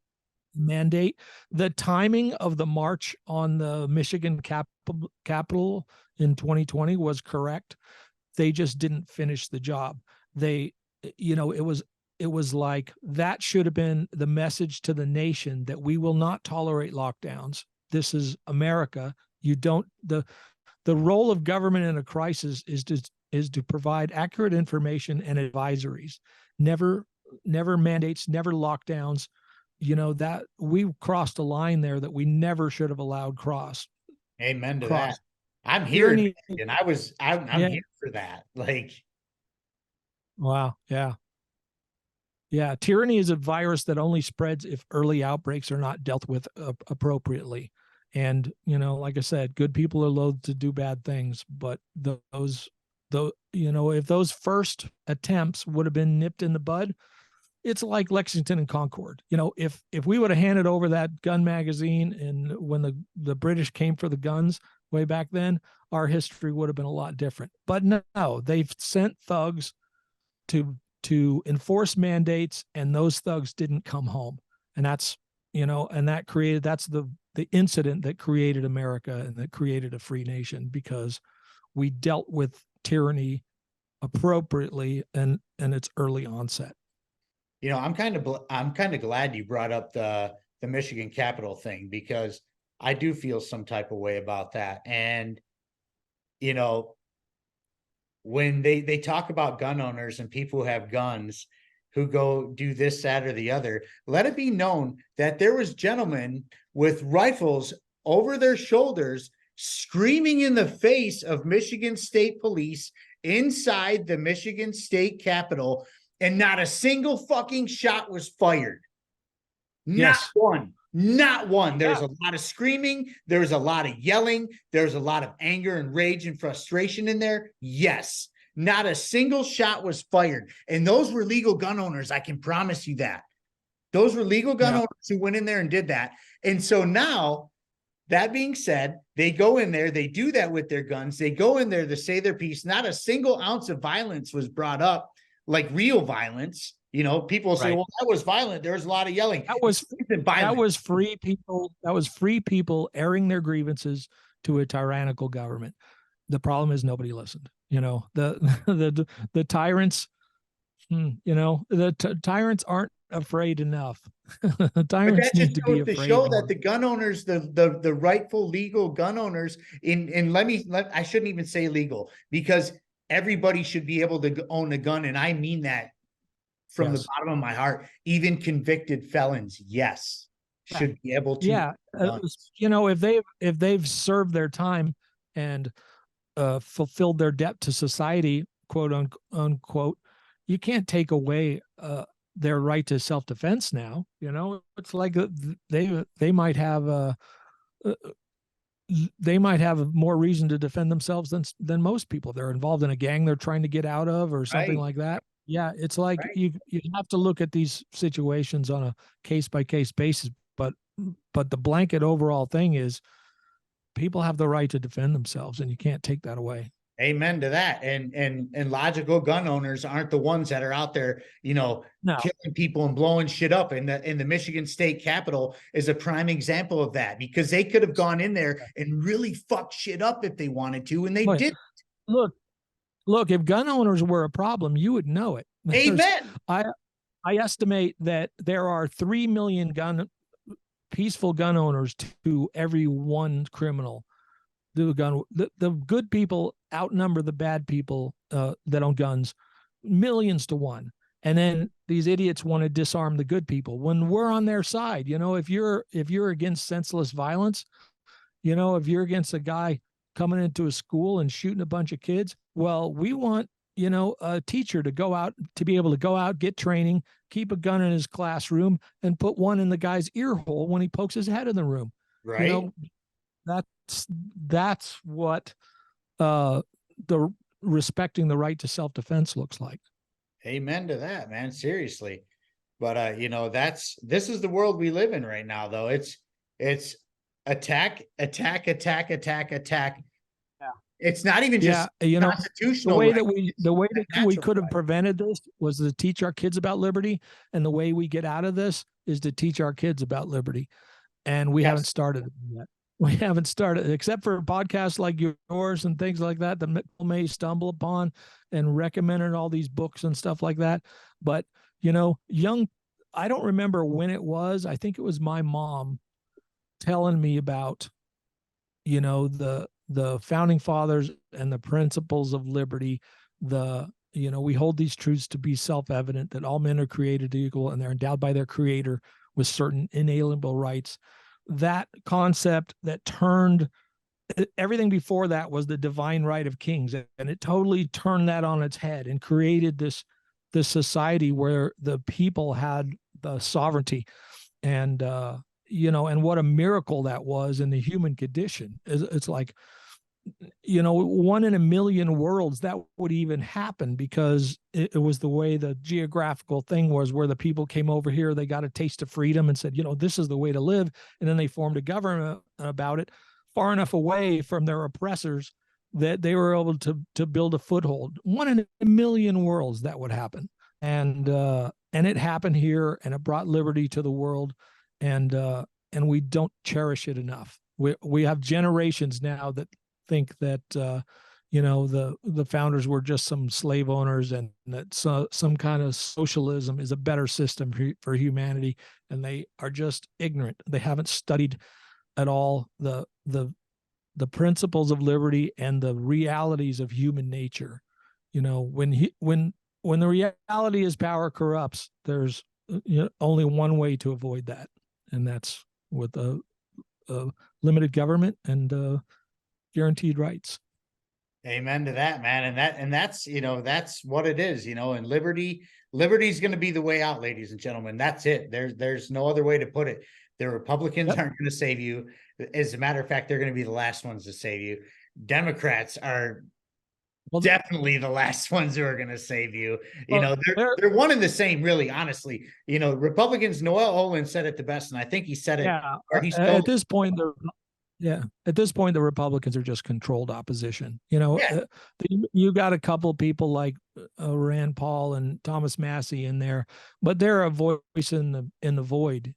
mandate. The timing of the march on the Michigan Capitol in 2020 was correct. They just didn't finish the job. It was like that should have been the message to the nation that we will not tolerate lockdowns. This is America. The role of government in a crisis is to provide accurate information and advisories, never mandates, never lockdowns. That we crossed a line there that we never should have allowed cross. Amen to that. I'm here, and I'm yeah. here for that. Like, wow, yeah. Tyranny is a virus that only spreads if early outbreaks are not dealt with appropriately. And like I said, good people are loath to do bad things, but if those first attempts would have been nipped in the bud, it's like Lexington and Concord. If we would have handed over that gun magazine, and when the British came for the guns way back then, our history would have been a lot different. But no, they've sent thugs to enforce mandates, and those thugs didn't come home. And that's, that's the incident that created America and that created a free nation, because we dealt with tyranny appropriately and its early onset. I'm kind of glad you brought up the Michigan Capitol thing, because I do feel some type of way about that. And you know, when they talk about gun owners and people who have guns who go do this, that, or the other, let it be known that there was gentlemen with rifles over their shoulders screaming in the face of Michigan State Police inside the Michigan State Capitol, and not a single fucking shot was fired. Not Yes. one. Not one. There was Yeah. a lot of screaming. There was a lot of yelling. There was a lot of anger and rage and frustration in there. Yes. Not a single shot was fired. And those were legal gun owners. I can promise you that. Those were legal gun Yeah. owners who went in there and did that. And so now, that being said, they go in there, they do that with their guns. They go in there to say their piece. Not a single ounce of violence was brought up, like real violence. People say, Right. well, that was violent. There was a lot of yelling. That was Violent. free people. That was free people airing their grievances to a tyrannical government. The problem is nobody listened. The tyrants. The tyrants aren't afraid enough. The tyrants need to be afraid. To show that the gun owners, the rightful legal gun owners, I shouldn't even say legal, because everybody should be able to own a gun, and I mean that from the bottom of my heart. Even convicted felons, yes, should be able to. Yeah, if they've served their time and fulfilled their debt to society, quote unquote, you can't take away their right to self-defense now. It's like they might have more reason to defend themselves than most people. They're involved in a gang they're trying to get out of or something like that. Yeah, it's like you have to look at these situations on a case-by-case basis, but the blanket overall thing is people have the right to defend themselves, and you can't take that away. Amen to that. And logical gun owners aren't the ones that are out there, No. killing people and blowing shit up. And the Michigan State Capitol is a prime example of that, because they could have gone in there and really fucked shit up if they wanted to, and they didn't. Look, if gun owners were a problem, you would know it. Amen. I estimate that there are 3 million peaceful gun owners to every one criminal. The good people outnumber the bad people that own guns millions to one. And then these idiots want to disarm the good people when we're on their side. If you're against senseless violence, if you're against a guy coming into a school and shooting a bunch of kids, well, we want a teacher to be able to go out, get training, keep a gun in his classroom, and put one in the guy's ear hole when he pokes his head in the room. Right. That's what the respecting the right to self-defense looks like. Amen to that, man. Seriously. But this is the world we live in right now, though. It's attack. Yeah. It's not even just constitutional. The way that we could have prevented this was to teach our kids about liberty, and the way we get out of this is to teach our kids about liberty. And we haven't started yet. We haven't started, except for podcasts like yours and things like that people may stumble upon and recommended all these books and stuff like that. But, I don't remember when it was. I think it was my mom telling me about, the founding fathers and the principles of liberty. We hold these truths to be self-evident, that all men are created equal and they're endowed by their creator with certain inalienable rights. That concept that turned everything before that was the divine right of kings, and it totally turned that on its head and created this society where the people had the sovereignty, and and what a miracle that was in the human condition. It's like, 1 in a million worlds that would even happen, because it was the way the geographical thing was, where the people came over here, they got a taste of freedom and said, this is the way to live. And then they formed a government about it far enough away from their oppressors that they were able to build a foothold. 1 in a million worlds that would happen. And it happened here, and it brought liberty to the world. And we don't cherish it enough. We have generations now that think that the founders were just some slave owners, and that some kind of socialism is a better system for humanity, and they are just ignorant. They haven't studied at all the principles of liberty and the realities of human nature. When the reality is power corrupts, there's only one way to avoid that, and that's with a limited government and guaranteed rights. Amen to that, man. And that's, that's what it is, and liberty's going to be the way out, ladies and gentlemen. That's it. There's no other way to put it. The Republicans aren't going to save you. As a matter of fact, they're going to be the last ones to save you. Democrats are definitely the last ones who are going to save you. They're one and the same, really, honestly. Republicans, Noel Olin said it the best, and I think he said it. At this point, the Republicans are just controlled opposition. You got a couple of people like Rand Paul and Thomas Massey in there, but they're a voice in the void.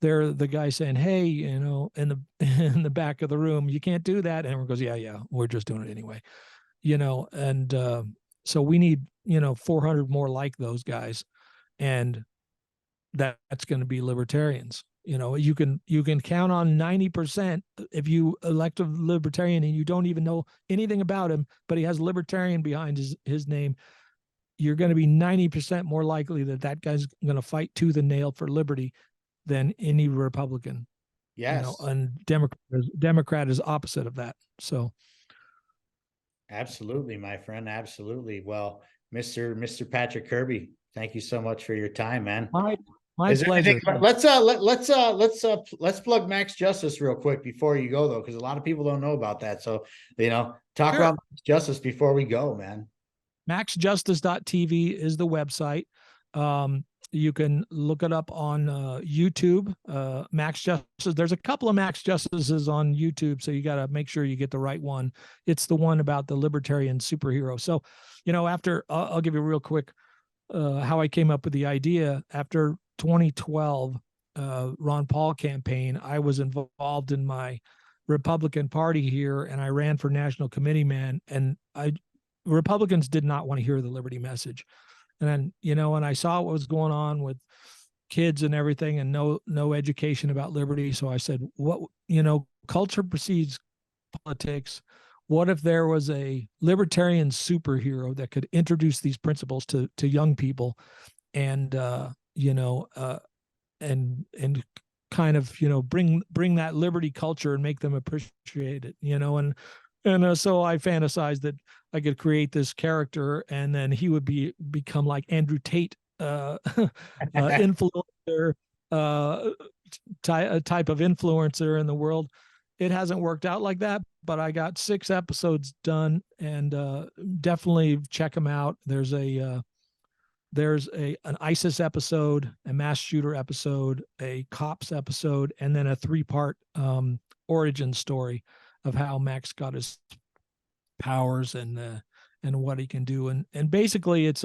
They're the guy saying, "Hey, in the back of the room, you can't do that." And everyone goes, "Yeah, we're just doing it anyway." And so we need 400 more like those guys, and that's going to be libertarians. You can count on 90% if you elect a libertarian and you don't even know anything about him, but he has libertarian behind his name. You're going to be 90% more likely that guy's going to fight tooth and nail for liberty than any Republican. Yes. And Democrat is opposite of that. So. Absolutely, my friend. Absolutely. Well, Mr. Patrick Kerby, thank you so much for your time, man. My pleasure. Let's plug Max Justice real quick before you go, though, because a lot of people don't know about that. So, talk about Max Justice before we go, man. MaxJustice.tv is the website. You can look it up on YouTube. Max Justice. There's a couple of Max Justices on YouTube, so you got to make sure you get the right one. It's the one about the libertarian superhero. So, after I'll give you real quick how I came up with the idea. After 2012 Ron Paul campaign, I was involved in my Republican Party here, and I ran for national committee man. And Republicans did not want to hear the liberty message. And then, and I saw what was going on with kids and everything, and no education about liberty. So I said, culture precedes politics. What if there was a libertarian superhero that could introduce these principles to young people, and and kind of bring that liberty culture and make them appreciate it, and so I fantasized that I could create this character, and then he would become like Andrew Tate, influencer, type of influencer in the world. It hasn't worked out like that, but I got 6 episodes done, and definitely check them out. There's an ISIS episode, a mass shooter episode, a cops episode, and then a 3-part origin story of how Max got his powers and what he can do. And basically it's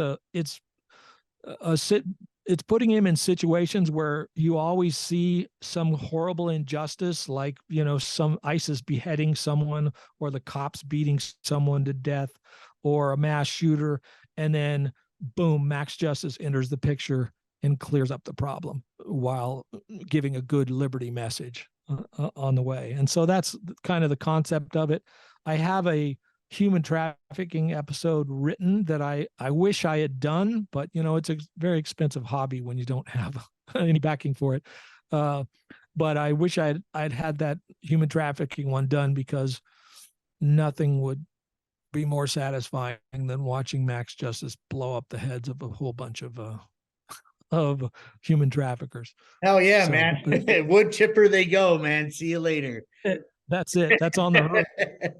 putting him in situations where you always see some horrible injustice, like, some ISIS beheading someone, or the cops beating someone to death, or a mass shooter. And then boom, Max Justice enters the picture and clears up the problem while giving a good liberty message on the way. And so that's kind of the concept of it. I have a human trafficking episode written that I wish I had done, but it's a very expensive hobby when you don't have any backing for it. But I wish I'd had that human trafficking one done, because nothing would be more satisfying than watching Max Justice blow up the heads of a whole bunch of human traffickers. Hell yeah, so, man. Wood chipper they go, man. See you later. That's it. That's on the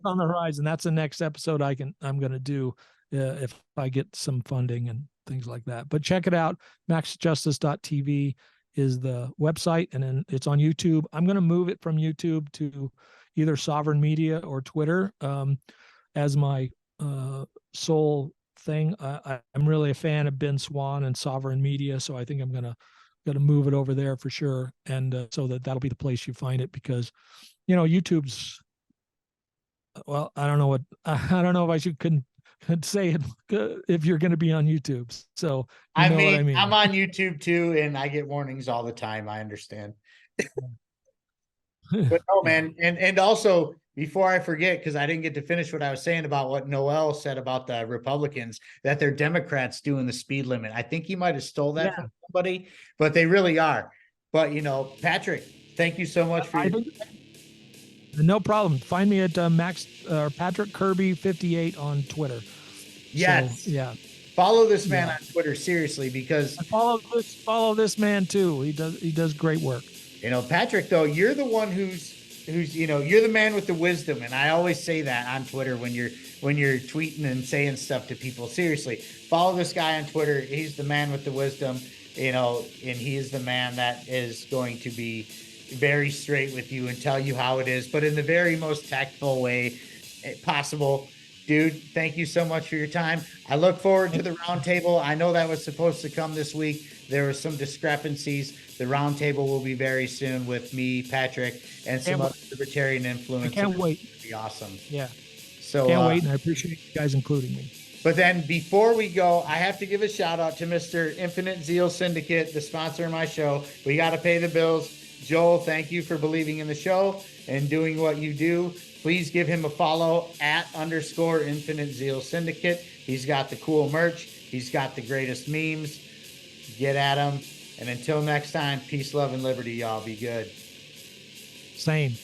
horizon. That's the next episode I'm going to do if I get some funding and things like that. But check it out. MaxJustice.tv is the website, and then it's on YouTube. I'm going to move it from YouTube to either Sovereign Media or Twitter as my sole thing. I'm really a fan of Ben Swan and Sovereign Media, so I think I'm going to move it over there for sure, and so that'll be the place you find it, because YouTube's well, I don't know what I don't know if I could say it if you're going to be on YouTube. So you know what I mean. I'm on YouTube too, and I get warnings all the time. I understand. But no, Yeah. man, and also before I forget, because I didn't get to finish what I was saying about what Noel said about the Republicans, that they're Democrats doing the speed limit. I think he might have stole that from somebody, but they really are. But Patrick, thank you so much for I your think no problem. Find me at Max Patrick Kerby 58 on Twitter. yes. So, yeah. Follow this man on Twitter, seriously, because follow this man too. He does great work. Patrick, though, you're the one who's you're the man with the wisdom, and I always say that on Twitter when you're tweeting and saying stuff to people. Seriously, follow this guy on Twitter. He's the man with the wisdom, and he is the man that is going to be very straight with you and tell you how it is, but in the very most tactful way possible. Dude, thank you so much for your time. I look forward to the roundtable. I know that was supposed to come this week. There were some discrepancies. The roundtable will be very soon with me, Patrick, and some other libertarian influence. I can't wait. It'll be awesome. Yeah. So can't wait, and I appreciate you guys including me. But then before we go, I have to give a shout out to Mr. Infinite Zeal Syndicate, the sponsor of my show. We got to pay the bills. Joel, thank you for believing in the show and doing what you do. Please give him a follow @_Infinite Zeal Syndicate. He's got the cool merch. He's got the greatest memes. Get at him. And until next time, peace, love, and liberty, y'all. Be good. Same.